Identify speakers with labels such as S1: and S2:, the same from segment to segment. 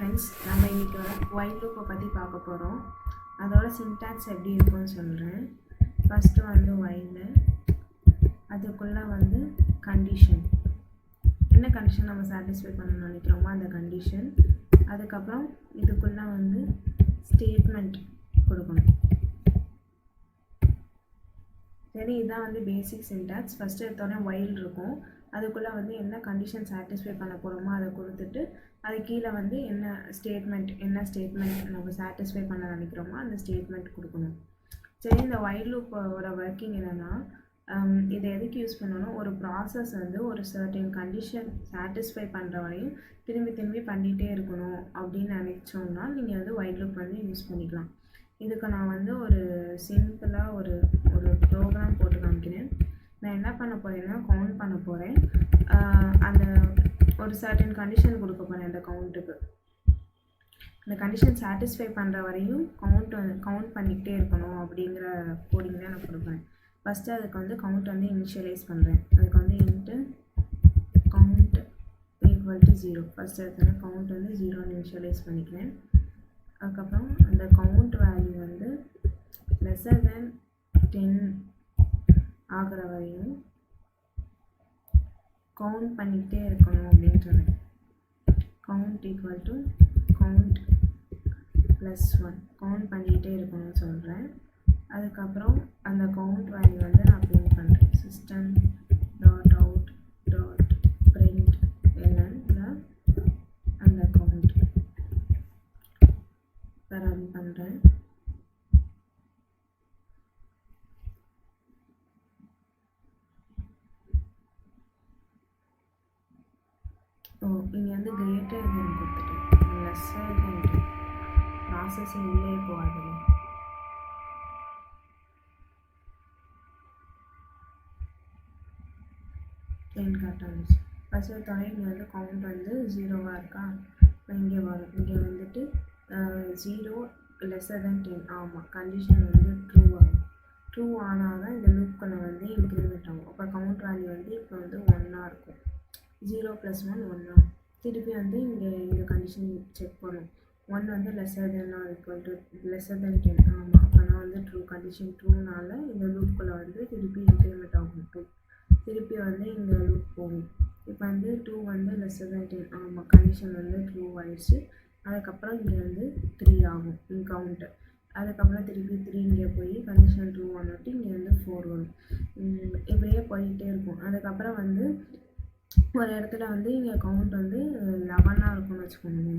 S1: Friends, நம்ம இன்றைக்கி while லூப்பை பற்றி பார்க்க போகிறோம். அதோட சின்டாக்ஸ் எப்படி இருக்குன்னு சொல்கிறேன். ஃபஸ்ட்டு ஒயில், அதுக்குள்ளே கண்டிஷன், என்ன கண்டிஷன் நம்ம சாட்டிஸ்ஃபை பண்ணணும்னு நினைக்கிறோமோ அந்த கண்டிஷன். அதுக்கப்புறம் இதுக்குள்ளே ஸ்டேட்மெண்ட் கொடுக்கணும். சரி, இதுதான் பேசிக் சின்டாக்ஸ். ஃபஸ்ட்டு எடுத்தோடனே ஒயில் இருக்கும், அதுக்குள்ளே என்ன கண்டிஷன் சாட்டிஸ்ஃபை பண்ண போகிறோமோ அதை கொடுத்துட்டு அது கீழே என்ன ஸ்டேட்மெண்ட் நம்ம சாட்டிஸ்ஃபை பண்ண நினைக்கிறோமோ அந்த ஸ்டேட்மெண்ட் கொடுக்கணும். சரி, இந்த ஒயில் லூப்போட ஒர்க்கிங் என்னென்னா, இதை எதுக்கு யூஸ் பண்ணணும், ஒரு ப்ராசஸ் ஒரு சர்டன் கண்டிஷன் சாட்டிஸ்ஃபை பண்ணுற வரையும் திரும்பி பண்ணிகிட்டே இருக்கணும் அப்படின்னு நினச்சோம்னா நீங்கள் ஒயில் லூப் யூஸ் பண்ணிக்கலாம். இதுக்கு நான் ஒரு சிம்பிளாக ஒரு ப்ரோக்ராம் போட்டு காமிக்கிறேன். நான் என்ன பண்ண போகிறேன்னா, கவுண்ட் பண்ண போகிறேன். அந்த ஒரு சர்டன் கண்டிஷன் கொடுக்க போகிறேன். அந்த கவுண்ட்டுக்கு அந்த கண்டிஷன் சாட்டிஸ்ஃபை பண்ணுற வரையும் கவுண்ட் பண்ணிக்கிட்டே இருக்கணும் அப்படிங்கிற கோடிங் தான் நான் கொடுப்பேன். ஃபஸ்ட்டு அதுக்கு கவுண்ட் இனிஷியலைஸ் பண்ணுறேன். அதுக்கு into count equal to 0. First எடுத்தோன்னா கவுண்ட் 0 இனிஷியலைஸ் பண்ணிக்கிறேன். அதுக்கப்புறம் அந்த கவுண்ட் வேல்யூ லெஸ்ஸர் தேன் 10 ஆகிற வரையும் கவுண்ட் பண்ணிகிட்டே இருக்கணும் அப்படின்னு சொல்கிறேன். Count equal to count plus 1 count பண்ணிகிட்டே இருக்கணும்னு சொல்கிறேன். அதுக்கப்புறம் அந்த கவுண்ட் வேல்யூ நான் பிரிண்ட் பண்ணுறேன். System dot out dot print என்னன்னு அந்த கவுண்ட் ரன் பண்ணுறேன். இங்கே கிரேட்டர் தென் கொடுத்துட்டேன், லெஸ்ஸர் தென் ப்ராசஸிங் உள்ளே போகாது. ப்ளேன் காட்ட வந்துச்சு. ஃபஸ்ட்டு தொலை இங்கே கவுண்ட் 0வாக இருக்கா. இப்போ இங்கே வரும். இங்கே 0 லெஸ்ஸர் தென் 10. ஆமாம், கண்டிஷன் ட்ரூ ஆகும். ட்ரூ ஆனால் தான் இந்த லூப்குள்ளே இன்க்ரிமெண்ட் ஆகும். அப்போ கவுண்ட் வேல்யூ இப்போ 1ஆக இருக்கும். 0 + 1 1. திருப்பி இங்கே இந்த கண்டிஷன் செக் பண்ணும். 1 lesser than or equal to lesser than 10. ஆமாம், அப்போனா ட்ரூ. கண்டிஷன் ட்ரூனால இந்த லூப்குள்ளே திருப்பி இன்க்ரிமெண்ட் ஆகும் 2. திருப்பி இந்த லூப் போகும். இப்போ 2 லெஸ்ஸர் தென் 10. ஆமாம், கண்டிஷன் ட்ரூ ஆயிடுச்சு. அதுக்கப்புறம் இங்கே 3 ஆகும் இன் கவுண்ட்டு. அதுக்கப்புறம் திருப்பி 3 இங்கே போய் கண்டிஷன் ட்ரூ ஆனட்டு இங்கே 4 வரும். இப்படியே போயிட்டே இருக்கும். அதுக்கப்புறம் ஒரு இடத்துல இங்கே கவுண்ட் 11ஆக இருக்கும்னு வச்சுக்கோங்க.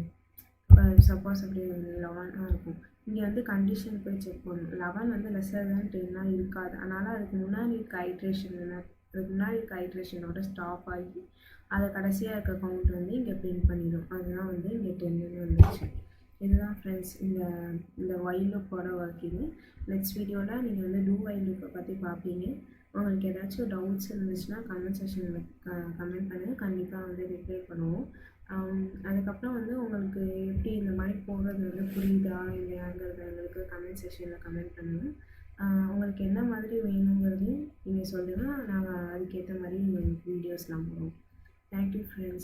S1: சப்போஸ் அப்படி 11ஆக இருக்கும். இங்கே கண்டிஷன் போய் செக் பண்ணணும். 11 லெஸ்ஸர் தேன் 10 இருக்காது. அதனால் அதுக்கு முன்னாடி இருக்க ஐட்ரேஷனோட ஸ்டாப் ஆகி அதை கடைசியாக இருக்க கவுண்ட் இங்கே பிரிண்ட் பண்ணிடும். அதுதான் இங்கே 10ன்னு வந்துச்சு. இதுதான் ஃப்ரெண்ட்ஸ் இந்த ஒயில் லூப்போட ஒர்க்கிங்கு. நெக்ஸ்ட் வீடியோவில் நீங்கள் டூ ஒயில் லூப்பை பற்றி பார்ப்பீங்க. உங்களுக்கு ஏதாச்சும் டவுட்ஸ் இருந்துச்சுன்னா கமெண்ட் செக்ஷனில் கமெண்ட் பண்ணுங்கள். கண்டிப்பாக ரிப்ளை பண்ணுவோம். அதுக்கப்புறம் உங்களுக்கு எப்படி இந்த மாதிரி போடுறது புரியுதா இல்லையாங்கிறது எங்களுக்கு கமெண்ட் செக்ஷனில் கமெண்ட் பண்ணுங்கள். உங்களுக்கு என்ன மாதிரி வேணுங்கிறது நீங்கள் சொல்லுங்கள். நாங்கள் அதுக்கேற்ற மாதிரி வீடியோஸ்லாம் போடுவோம். Thank you friends.